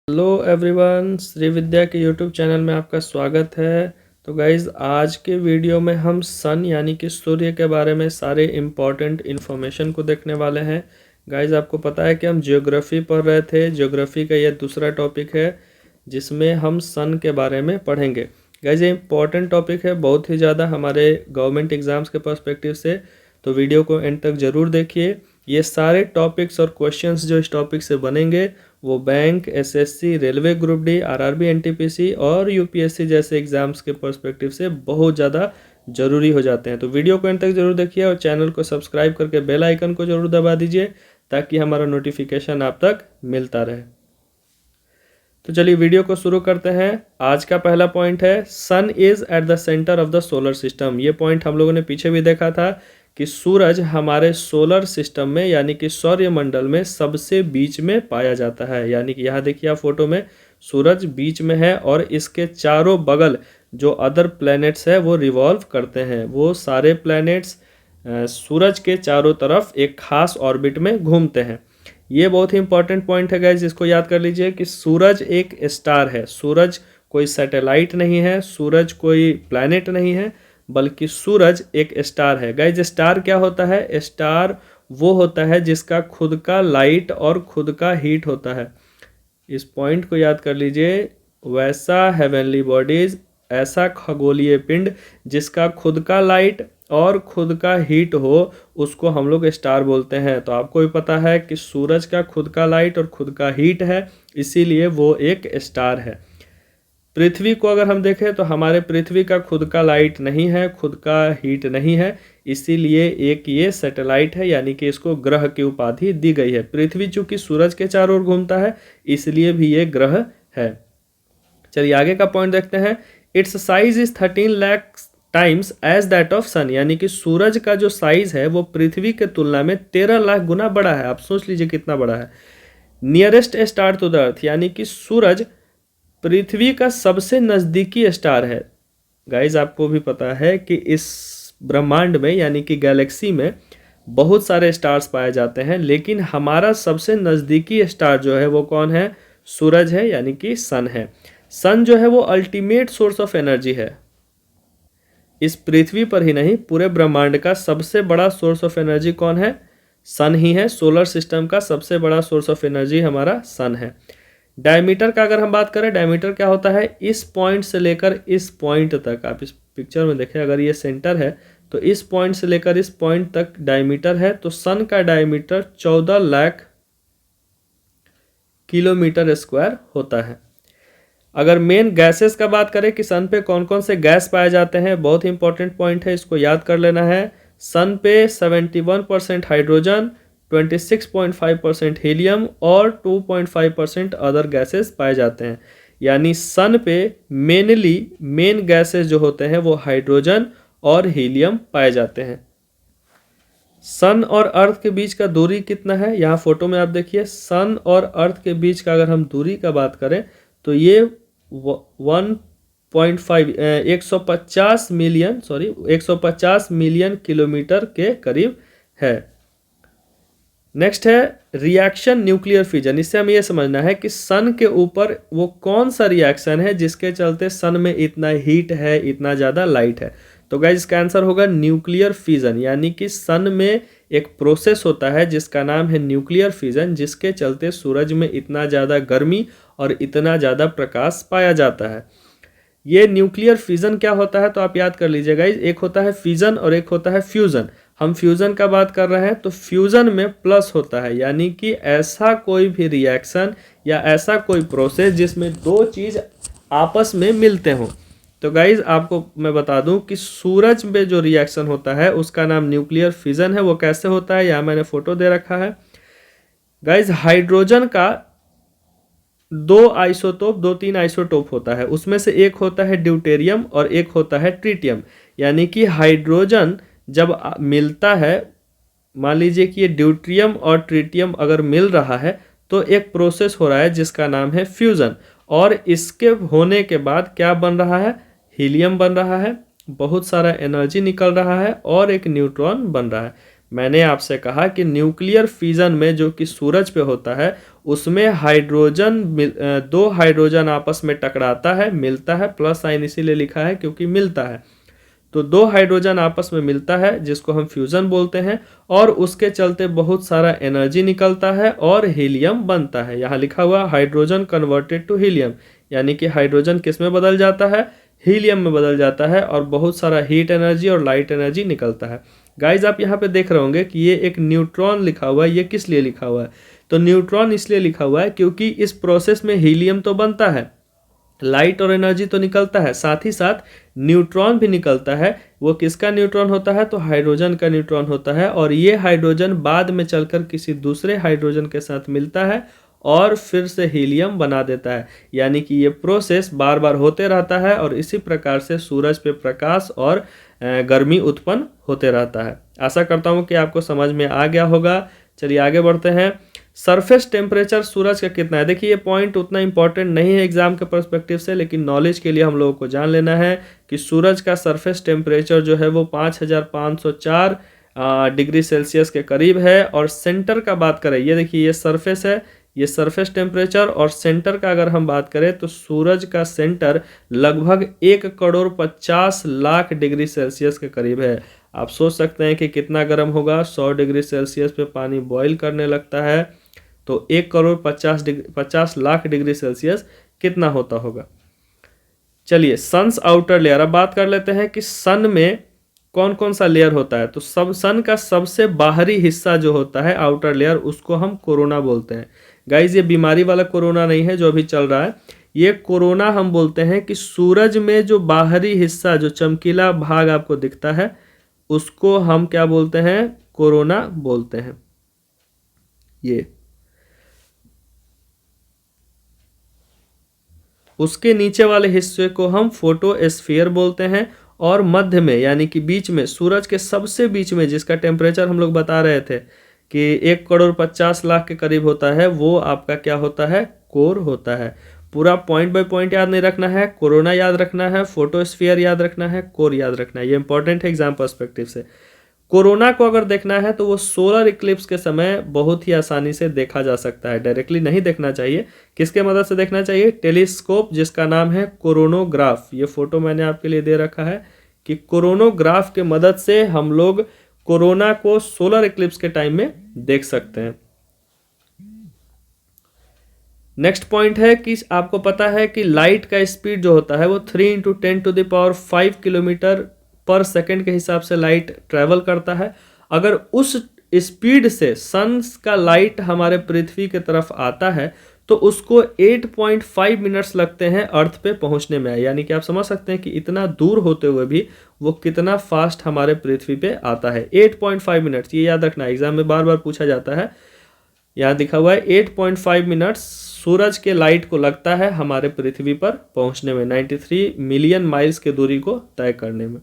Hello everyone, Shri विद्या के YouTube channel में आपका स्वागत है। तो गाइज़, आज के वीडियो में हम सन यानी कि सूर्य के बारे में सारे इम्पॉर्टेंट इन्फॉर्मेशन को देखने वाले हैं। गाइज़, आपको पता है कि हम ज्योग्राफी पढ़ रहे थे। ज्योग्राफी का यह दूसरा टॉपिक है जिसमें हम सन के बारे में पढ़ेंगे। गाइज़, ये इम्पॉर्टेंट टॉपिक है बहुत ही ज़्यादा हमारे गवर्नमेंट एग्ज़ाम्स के पर्सपेक्टिव से, तो वीडियो को एंड तक ज़रूर देखिए। ये सारे टॉपिक्स और क्वेश्चंस जो इस टॉपिक से बनेंगे वो bank, SSC, railway group D, RRB, NTPC और यूपीएससी जैसे एग्जाम्स के पर्सपेक्टिव से बहुत ज़्यादा ज़रूरी हो जाते हैं। तो वीडियो को एंड तक ज़रूर देखिए और चैनल को सब्सक्राइब करके बेल आइकन को ज़रूर दबा दीजिए ताकि हमारा नोटिफिकेशन आप तक मिलता रहे। तो चलिए वीडियो को शुरू करते हैं। आज का पहला पॉइंट है sun is at the centre of the solar system. ये पॉइंट हम लोगों ने पीछे भी देखा था कि सूरज हमारे सोलर सिस्टम में यानी कि सौरमंडल में सबसे बीच में पाया जाता है। यानी कि यहाँ देखिए आप फोटो में सूरज बीच में है और इसके चारों बगल जो अदर प्लैनेट्स है वो रिवॉल्व करते हैं। वो सारे प्लैनेट्स सूरज के चारों तरफ एक खास ऑर्बिट में घूमते हैं। ये बहुत ही इंपॉर्टेंट पॉइंट है गाइज, इसको याद कर लीजिए कि सूरज एक स्टार है। सूरज कोई सैटेलाइट नहीं है, सूरज कोई प्लैनेट नहीं है, बल्कि सूरज एक स्टार है। गाइज, स्टार क्या होता है? स्टार वो होता है जिसका खुद का लाइट और खुद का हीट होता है। इस पॉइंट को याद कर लीजिए। वैसा हेवनली बॉडीज, ऐसा खगोलीय पिंड जिसका खुद का लाइट और खुद का हीट हो, उसको हम लोग स्टार बोलते हैं। तो आपको भी पता है कि सूरज का खुद का लाइट और खुद का हीट है, इसीलिए वो एक स्टार है। पृथ्वी को अगर हम देखें तो हमारे पृथ्वी का खुद का लाइट नहीं है, खुद का हीट नहीं है, इसीलिए एक ये सैटेलाइट है, यानी कि इसको ग्रह की उपाधि दी गई है। पृथ्वी चूंकि सूरज के चारों ओर घूमता है इसलिए भी ये ग्रह है। चलिए आगे का पॉइंट देखते हैं। Its size is 13 lakh times as that of sun. यानी कि सूरज का जो साइज है वो पृथ्वी के तुलना में 13 लाख गुना बड़ा है। आप सोच लीजिए कितना बड़ा है। Nearest star to the earth, यानी कि सूरज पृथ्वी का सबसे नज़दीकी स्टार है। गाइज, आपको भी पता है कि इस ब्रह्मांड में यानी कि गैलेक्सी में बहुत सारे स्टार्स पाए जाते हैं, लेकिन हमारा सबसे नज़दीकी स्टार जो है वो कौन है? सूरज है, यानी कि सन है। सन जो है वो अल्टीमेट सोर्स ऑफ एनर्जी है। इस पृथ्वी पर ही नहीं, पूरे ब्रह्मांड का सबसे बड़ा सोर्स ऑफ एनर्जी कौन है? सन ही है। सोलर सिस्टम का सबसे बड़ा सोर्स ऑफ एनर्जी हमारा सन है। डायमीटर का अगर हम बात करें, डायमीटर क्या होता है? इस पॉइंट से लेकर इस पॉइंट तक, आप इस पिक्चर में देखें, अगर ये सेंटर है तो इस पॉइंट से लेकर इस पॉइंट तक डायमीटर है। तो सन का डायमीटर 14 लाख किलोमीटर स्क्वायर होता है। अगर मेन गैसेस का बात करें कि सन पे कौन कौन से गैस पाए जाते हैं, बहुत ही इंपॉर्टेंट पॉइंट है, इसको याद कर लेना है। सन पे 71% हाइड्रोजन, 26.5% हीलियम और 2.5% अदर गैसेस पाए जाते हैं। यानी सन पे मेन गैसेस जो होते हैं वो हाइड्रोजन और हीलियम पाए जाते हैं। सन और अर्थ के बीच का दूरी कितना है? यहाँ फोटो में आप देखिए, सन और अर्थ के बीच का अगर हम दूरी का बात करें तो ये 150 मिलियन किलोमीटर के करीब है। नेक्स्ट है रिएक्शन न्यूक्लियर फ्यूजन। इससे हमें यह समझना है कि सन के ऊपर वो कौन सा रिएक्शन है जिसके चलते सन में इतना हीट है, इतना ज़्यादा लाइट है। तो गाइस, इसका आंसर होगा न्यूक्लियर फ्यूजन। यानी कि सन में एक प्रोसेस होता है जिसका नाम है न्यूक्लियर फ्यूजन, जिसके चलते सूरज में इतना ज़्यादा गर्मी और इतना ज़्यादा प्रकाश पाया जाता है। ये न्यूक्लियर फ्यूजन क्या होता है तो आप याद कर लीजिएगा, एक होता है फ्यूजन और एक होता है फ्यूजन। हम फ्यूजन का बात कर रहे हैं तो फ्यूजन में प्लस होता है, यानी कि ऐसा कोई भी रिएक्शन या ऐसा कोई प्रोसेस जिसमें दो चीज़ आपस में मिलते हों। तो गाइज, आपको मैं बता दूं कि सूरज में जो रिएक्शन होता है उसका नाम न्यूक्लियर फिजन है। वो कैसे होता है, यहाँ मैंने फोटो दे रखा है। गाइज, हाइड्रोजन का दो तीन आइसोटोप होता है, उसमें से एक होता है ड्यूटेरियम और एक होता है ट्रिटियम। यानी कि हाइड्रोजन जब मिलता है, मान लीजिए कि ये ड्यूटेरियम और ट्रिटियम अगर मिल रहा है तो एक प्रोसेस हो रहा है जिसका नाम है फ्यूजन। और इसके होने के बाद क्या बन रहा है? हीलियम बन रहा है, बहुत सारा एनर्जी निकल रहा है और एक न्यूट्रॉन बन रहा है। मैंने आपसे कहा कि न्यूक्लियर फिजन में जो कि सूरज पे होता है उसमें दो हाइड्रोजन आपस में टकराता है, मिलता है, प्लस साइन इसीलिए लिखा है क्योंकि मिलता है। तो दो हाइड्रोजन आपस में मिलता है जिसको हम फ्यूजन बोलते हैं, और उसके चलते बहुत सारा एनर्जी निकलता है और हीलियम बनता है। यहाँ लिखा हुआ हाइड्रोजन कन्वर्टेड टू हीलियम, यानी कि हाइड्रोजन किस में बदल जाता है, हीलियम में बदल जाता है, और बहुत सारा हीट एनर्जी और लाइट एनर्जी निकलता है। गाइज आप यहाँ पे देख रहे होंगे कि ये एक न्यूट्रॉन लिखा हुआ है, ये किस लिए लिखा हुआ है, तो न्यूट्रॉन इसलिए लिखा हुआ है क्योंकि इस प्रोसेस में हीलियम तो बनता है, लाइट और एनर्जी तो निकलता है, साथ ही साथ न्यूट्रॉन भी निकलता है। वो किसका न्यूट्रॉन होता है, तो हाइड्रोजन का न्यूट्रॉन होता है, और ये हाइड्रोजन बाद में चलकर किसी दूसरे हाइड्रोजन के साथ मिलता है और फिर से हीलियम बना देता है। यानी कि ये प्रोसेस बार बार होते रहता है और इसी प्रकार से सूरज पे प्रकाश और गर्मी उत्पन्न होते रहता है। आशा करता हूँ कि आपको समझ में आ गया होगा। चलिए आगे बढ़ते हैं। सरफेस टेम्परेचर सूरज का कितना है। देखिए ये पॉइंट उतना इंपॉर्टेंट नहीं है एग्जाम के पर्सपेक्टिव से, लेकिन नॉलेज के लिए हम लोगों को जान लेना है कि सूरज का सरफेस टेम्परेचर जो है वो 5504 डिग्री सेल्सियस के करीब है। और सेंटर का बात करें, ये देखिए ये सरफेस है, ये सरफेस टेम्परेचर, और सेंटर का अगर हम बात करें तो सूरज का सेंटर लगभग 1,50,00,000 डिग्री सेल्सियस के करीब है। आप सोच सकते हैं कि कितना गर्म होगा। 100 डिग्री सेल्सियस पे पानी बॉईल करने लगता है, तो 1,50,00,000 डिग्री सेल्सियस कितना होता होगा। चलिए सन्स आउटर लेयर, अब बात कर लेते हैं कि सन में कौन कौन सा लेयर होता है। तो सन का सबसे बाहरी हिस्सा जो होता है आउटर लेयर, उसको हम कोरोना बोलते हैं। गाइज ये बीमारी वाला कोरोना नहीं है जो अभी चल रहा है, ये कोरोना हम बोलते हैं कि सूरज में जो बाहरी हिस्सा, जो चमकीला भाग आपको दिखता है, उसको हम क्या बोलते हैं, कोरोना बोलते हैं। ये उसके नीचे वाले हिस्से को हम फोटोस्फीयर बोलते हैं, और मध्य में यानी कि बीच में, सूरज के सबसे बीच में जिसका टेम्परेचर हम लोग बता रहे थे कि 1,50,00,000 के करीब होता है, वो आपका क्या होता है, कोर होता है। पूरा पॉइंट बाय पॉइंट याद नहीं रखना है, कोरोना याद रखना है, फोटोस्फीयर याद रखना है, कोर याद रखना है, ये इंपॉर्टेंट है एग्जाम पर्सपेक्टिव से। कोरोना को अगर देखना है तो वो सोलर इक्लिप्स के समय बहुत ही आसानी से देखा जा सकता है। डायरेक्टली नहीं देखना चाहिए, किसके मदद से देखना चाहिए, टेलीस्कोप जिसका नाम है कोरोनोग्राफ। ये फोटो मैंने आपके लिए दे रखा है कि कोरोनोग्राफ के मदद से हम लोग कोरोना को सोलर इक्लिप्स के टाइम में देख सकते हैं। नेक्स्ट पॉइंट है कि आपको पता है कि लाइट का स्पीड जो होता है वो 3 × 10⁵ किलोमीटर पर सेकेंड के हिसाब से लाइट ट्रैवल करता है। अगर उस स्पीड से सन का लाइट हमारे पृथ्वी की तरफ आता है तो उसको 8.5 मिनट्स लगते हैं अर्थ पे पहुंचने में। यानी कि आप समझ सकते हैं कि इतना दूर होते हुए भी वो कितना फास्ट हमारे पृथ्वी पे आता है। 8.5 मिनट्स, ये याद रखना, एग्जाम में बार बार पूछा जाता है। यहाँ दिखा हुआ है 8.5 मिनट्स सूरज के लाइट को लगता है हमारे पृथ्वी पर पहुंचने में, 93 मिलियन माइल्स की दूरी को तय करने में।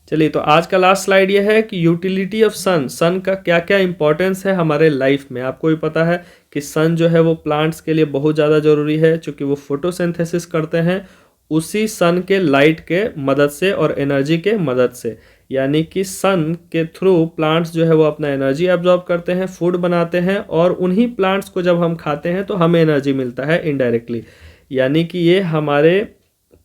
चलिए तो आज का लास्ट स्लाइड ये है कि यूटिलिटी ऑफ सन का क्या क्या इंपॉर्टेंस है हमारे लाइफ में। आपको भी पता है कि सन जो है वो प्लांट्स के लिए बहुत ज़्यादा ज़रूरी है, क्योंकि वो फोटोसिंथेसिस करते हैं उसी सन के लाइट के मदद से और एनर्जी के मदद से। यानी कि सन के थ्रू प्लांट्स जो है वो अपना एनर्जी एब्जॉर्ब करते हैं, फूड बनाते हैं, और उन्हीं प्लांट्स को जब हम खाते हैं तो हमें एनर्जी मिलता है इनडायरेक्टली। यानी कि ये हमारे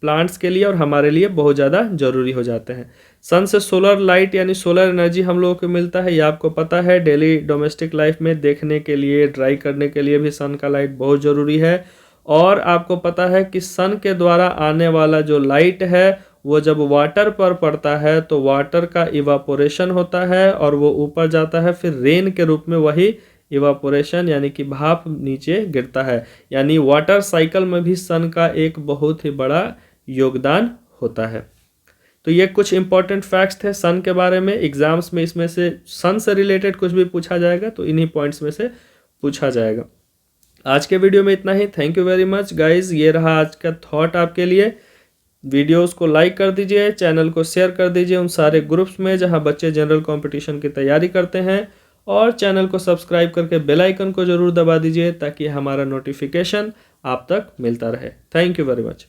प्लांट्स के लिए और हमारे लिए बहुत ज़्यादा ज़रूरी हो जाते हैं। सन से सोलर लाइट यानी सोलर एनर्जी हम लोगों को मिलता है, ये आपको पता है। डेली डोमेस्टिक लाइफ में देखने के लिए, ड्राई करने के लिए भी सन का लाइट बहुत ज़रूरी है। और आपको पता है कि सन के द्वारा आने वाला जो लाइट है वो जब वाटर पर पड़ता है तो वाटर का इवापोरेशन होता है और वो ऊपर जाता है, फिर रेन के रूप में वही इवापोरेशन यानी कि भाप नीचे गिरता है। यानी वाटर साइकिल में भी सन का एक बहुत ही बड़ा योगदान होता है। तो ये कुछ इंपॉर्टेंट फैक्ट्स थे सन के बारे में। एग्जाम्स में इसमें से सन से रिलेटेड कुछ भी पूछा जाएगा तो इन्हीं पॉइंट्स में से पूछा जाएगा। आज के वीडियो में इतना ही। Thank you very much guys. ये रहा आज का थॉट आपके लिए। वीडियोस को लाइक कर दीजिए, चैनल को शेयर कर दीजिए उन सारे ग्रुप्स में जहां बच्चे जनरल कंपटीशन की तैयारी करते हैं, और चैनल को सब्सक्राइब करके बेल आइकन को जरूर दबा दीजिए ताकि हमारा नोटिफिकेशन आप तक मिलता रहे। Thank you very much.